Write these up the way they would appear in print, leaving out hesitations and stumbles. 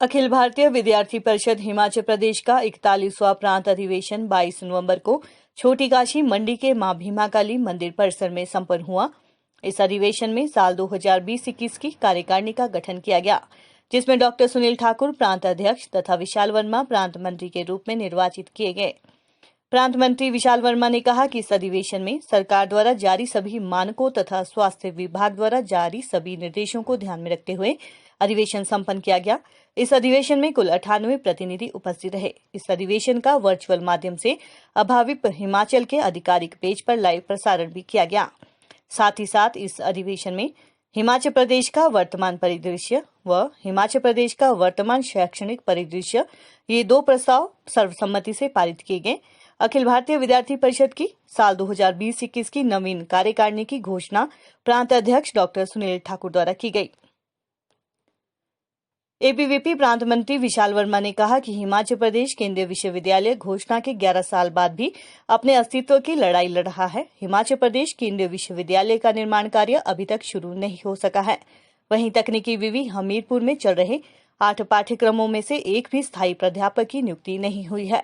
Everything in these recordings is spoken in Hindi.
अखिल भारतीय विद्यार्थी परिषद हिमाचल प्रदेश का 41वां प्रांत अधिवेशन 22 नवंबर को छोटी काशी मंडी के मां भीमाकाली मंदिर परिसर में संपन्न हुआ। इस अधिवेशन में साल 2020-21 की कार्यकारिणी का गठन किया गया, जिसमें डॉक्टर सुनील ठाकुर प्रांत अध्यक्ष तथा विशाल वर्मा प्रांत मंत्री के रूप में निर्वाचित किए गए। प्रांत मंत्री विशाल वर्मा ने कहा कि इस अधिवेशन में सरकार द्वारा जारी सभी मानकों तथा स्वास्थ्य विभाग द्वारा जारी सभी निर्देशों को ध्यान में रखते हुए अधिवेशन संपन्न किया गया। इस अधिवेशन में कुल 98 प्रतिनिधि उपस्थित रहे। इस अधिवेशन का वर्चुअल माध्यम से अभाविप हिमाचल के आधिकारिक पेज पर लाइव प्रसारण भी किया गया। साथ ही साथ इस अधिवेशन में हिमाचल प्रदेश का वर्तमान परिदृश्य व हिमाचल प्रदेश का वर्तमान शैक्षणिक परिदृश्य, ये दो प्रस्ताव सर्वसम्मति से पारित किए गए। अखिल भारतीय विद्यार्थी परिषद की साल 2020-21 की नवीन कार्यकारिणी की घोषणा प्रांत अध्यक्ष डॉक्टर सुनील ठाकुर द्वारा की गई। एबीवीपी प्रांत मंत्री विशाल वर्मा ने कहा कि हिमाचल प्रदेश केंद्रीय विश्वविद्यालय घोषणा के 11 साल बाद भी अपने अस्तित्व की लड़ाई लड़ रहा है। हिमाचल प्रदेश केंद्रीय विश्वविद्यालय का निर्माण कार्य अभी तक शुरू नहीं हो सका है। वहीं तकनीकी विवि हमीरपुर में चल रहे 8 पाठ्यक्रमों में से एक भी स्थायी प्राध्यापक की नियुक्ति नहीं हुई है।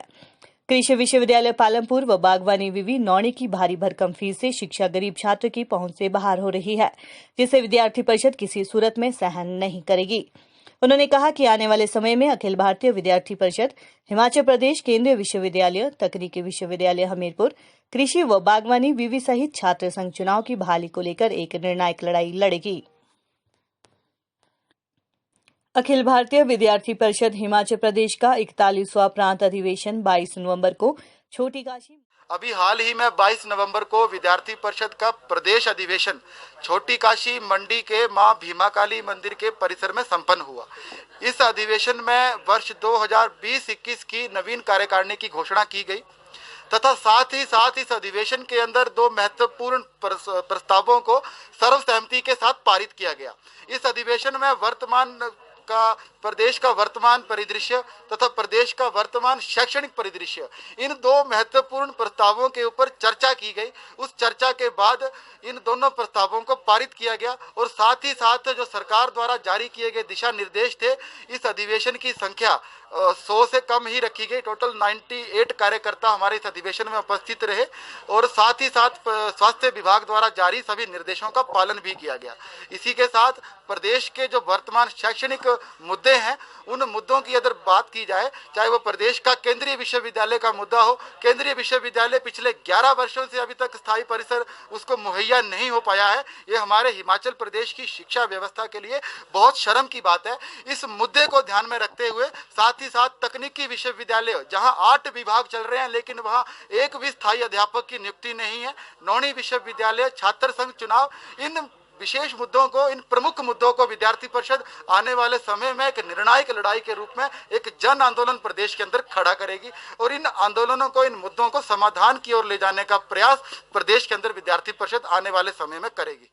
कृषि विश्वविद्यालय पालमपुर व बागवानी विवि नौणी की भारी भरकम फीस से शिक्षा गरीब छात्र की पहुंच से बाहर हो रही है, जिसे विद्यार्थी परिषद किसी सूरत में सहन नहीं करेगी। उन्होंने कहा कि आने वाले समय में अखिल भारतीय विद्यार्थी परिषद हिमाचल प्रदेश केंद्रीय विश्वविद्यालय, तकनीकी विश्वविद्यालय हमीरपुर, कृषि व बागवानी विवि सहित छात्र संघ चुनाव की बहाली को लेकर एक निर्णायक लड़ाई लड़ेगी। अखिल भारतीय विद्यार्थी परिषद हिमाचल प्रदेश का 41वां प्रांत अधिवेशन 22 नवंबर को छोटी काशी अभी हाल ही में 22 नवंबर को विद्यार्थी परिषद का प्रदेश अधिवेशन छोटी काशी मंडी के मां भीमाकाली मंदिर के परिसर में संपन्न हुआ। इस अधिवेशन में वर्ष 2020-21 की नवीन कार्यकारिणी की घोषणा की गई तथा साथ ही इस अधिवेशन के अंदर 2 महत्वपूर्ण प्रस्तावों को सर्वसहमति के साथ पारित किया गया। इस अधिवेशन में प्रदेश का वर्तमान परिदृश्य तथा प्रदेश का वर्तमान शैक्षणिक परिदृश्य, इन 2 महत्वपूर्ण प्रस्तावों के ऊपर चर्चा की गई। उस चर्चा के बाद इन दोनों प्रस्तावों को पारित किया गया और साथ ही साथ जो सरकार द्वारा जारी किए गए दिशा निर्देश थे, इस अधिवेशन की संख्या 100 से कम ही रखी गई। टोटल 98 कार्यकर्ता हमारे इस अधिवेशन में उपस्थित रहे और साथ ही साथ स्वास्थ्य विभाग द्वारा जारी सभी निर्देशों का पालन भी किया गया। इसी के साथ प्रदेश के जो वर्तमान शैक्षणिक मुद्दे हैं, उन मुद्दों की अगर बात की जाए, चाहे वो प्रदेश का केंद्रीय विश्वविद्यालय का मुद्दा हो, केंद्रीय विश्वविद्यालय पिछले 11 वर्षों से अभी तक स्थायी परिसर उसको मुहैया नहीं हो पाया है। ये हमारे हिमाचल प्रदेश की शिक्षा व्यवस्था के लिए बहुत शर्म की बात है। इस मुद्दे को ध्यान में रखते हुए साथ ही साथ तकनीकी विश्वविद्यालय, जहां 8 विभाग चल रहे हैं लेकिन वहां एक भी स्थायी अध्यापक की नियुक्ति नहीं है, नौणी विश्वविद्यालय, छात्र संघ चुनाव, इन विशेष मुद्दों को, इन प्रमुख मुद्दों को विद्यार्थी परिषद आने वाले समय में एक निर्णायक लड़ाई के रूप में एक जन आंदोलन प्रदेश के अंदर खड़ा करेगी और इन आंदोलनों को, इन मुद्दों को समाधान की ओर ले जाने का प्रयास प्रदेश के अंदर विद्यार्थी परिषद आने वाले समय में करेगी।